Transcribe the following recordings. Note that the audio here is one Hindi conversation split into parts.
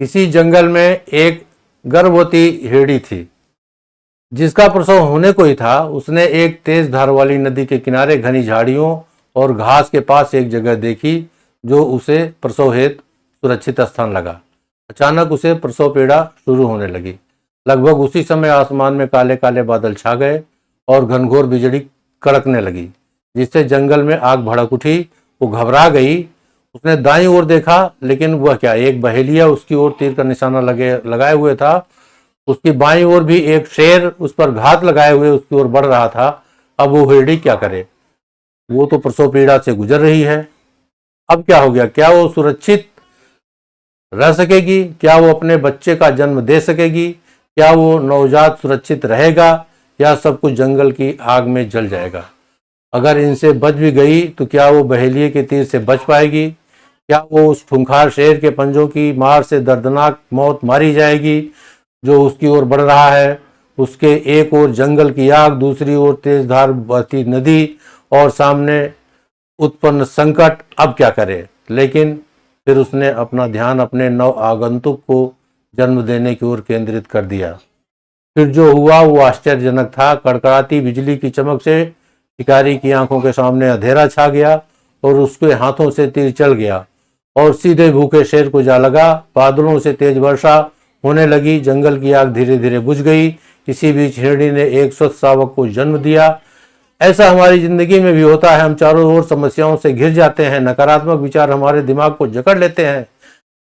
किसी जंगल में एक गर्भवती हिरणी थी जिसका प्रसव होने को ही था। उसने एक तेज धार वाली नदी के किनारे घनी झाड़ियों और घास के पास एक जगह देखी जो उसे प्रसव हेतु सुरक्षित स्थान लगा। अचानक उसे प्रसव पीड़ा शुरू होने लगी। लगभग उसी समय आसमान में काले काले बादल छा गए और घनघोर बिजली कड़कने लगी, जिससे जंगल में आग भड़क उठी। वो घबरा गई। उसने दाईं ओर देखा, लेकिन वह क्या, एक बहेलिया उसकी ओर तीर का निशाना लगाए हुए था। उसकी बाईं ओर भी एक शेर उस पर घात लगाए हुए उसकी ओर बढ़ रहा था। अब वो हिरणी क्या करे? वो तो प्रसव पीड़ा से गुजर रही है। अब क्या हो गया? क्या वो सुरक्षित रह सकेगी? क्या वो अपने बच्चे का जन्म दे सकेगी? क्या वो नवजात सुरक्षित रहेगा या सब कुछ जंगल की आग में जल जाएगा? अगर इनसे बच भी गई तो क्या वो बहेलिए के तीर से बच पाएगी? क्या वो उस खूंखार शेर के पंजों की मार से दर्दनाक मौत मारी जाएगी जो उसकी ओर बढ़ रहा है? उसके एक ओर जंगल की आग, दूसरी ओर तेज धार बहती नदी और सामने उत्पन्न संकट। अब क्या करे? लेकिन फिर उसने अपना ध्यान अपने नव आगंतुक को जन्म देने की ओर केंद्रित कर दिया। फिर जो हुआ वो आश्चर्यजनक था। कड़कड़ाती बिजली की चमक से शिकारी की आंखों के सामने अंधेरा छा गया और उसके हाथों से तीर चल गया और सीधे भूखे शेर को जा लगा। बादलों से तेज वर्षा होने लगी। जंगल की आग धीरे धीरे बुझ गई। इसी बीच हिरणी ने एक स्वस्थ शावक को जन्म दिया। ऐसा हमारी जिंदगी में भी होता है। हम चारों ओर समस्याओं से घिर जाते हैं। नकारात्मक विचार हमारे दिमाग को जकड़ लेते हैं।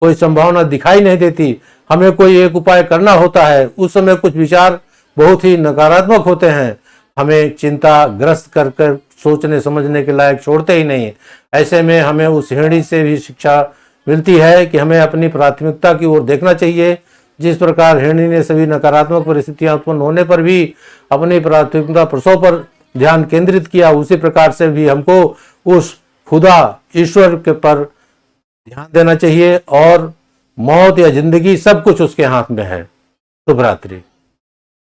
कोई संभावना दिखाई नहीं देती। हमें कोई एक उपाय करना होता है। उस समय कुछ विचार बहुत ही नकारात्मक होते हैं, हमें चिंताग्रस्त कर कर सोचने समझने के लायक छोड़ते ही नहीं। ऐसे में हमें उस हिरणी से भी शिक्षा मिलती है कि हमें अपनी प्राथमिकता की ओर देखना चाहिए। जिस प्रकार हिरणी ने सभी नकारात्मक परिस्थितियां उत्पन्न होने पर भी अपनी प्राथमिकता प्रसव पर ध्यान केंद्रित किया, उसी प्रकार से भी हमको उस खुदा ईश्वर के पर ध्यान देना चाहिए और मौत या जिंदगी सब कुछ उसके हाथ में है। शुभ रात्रि।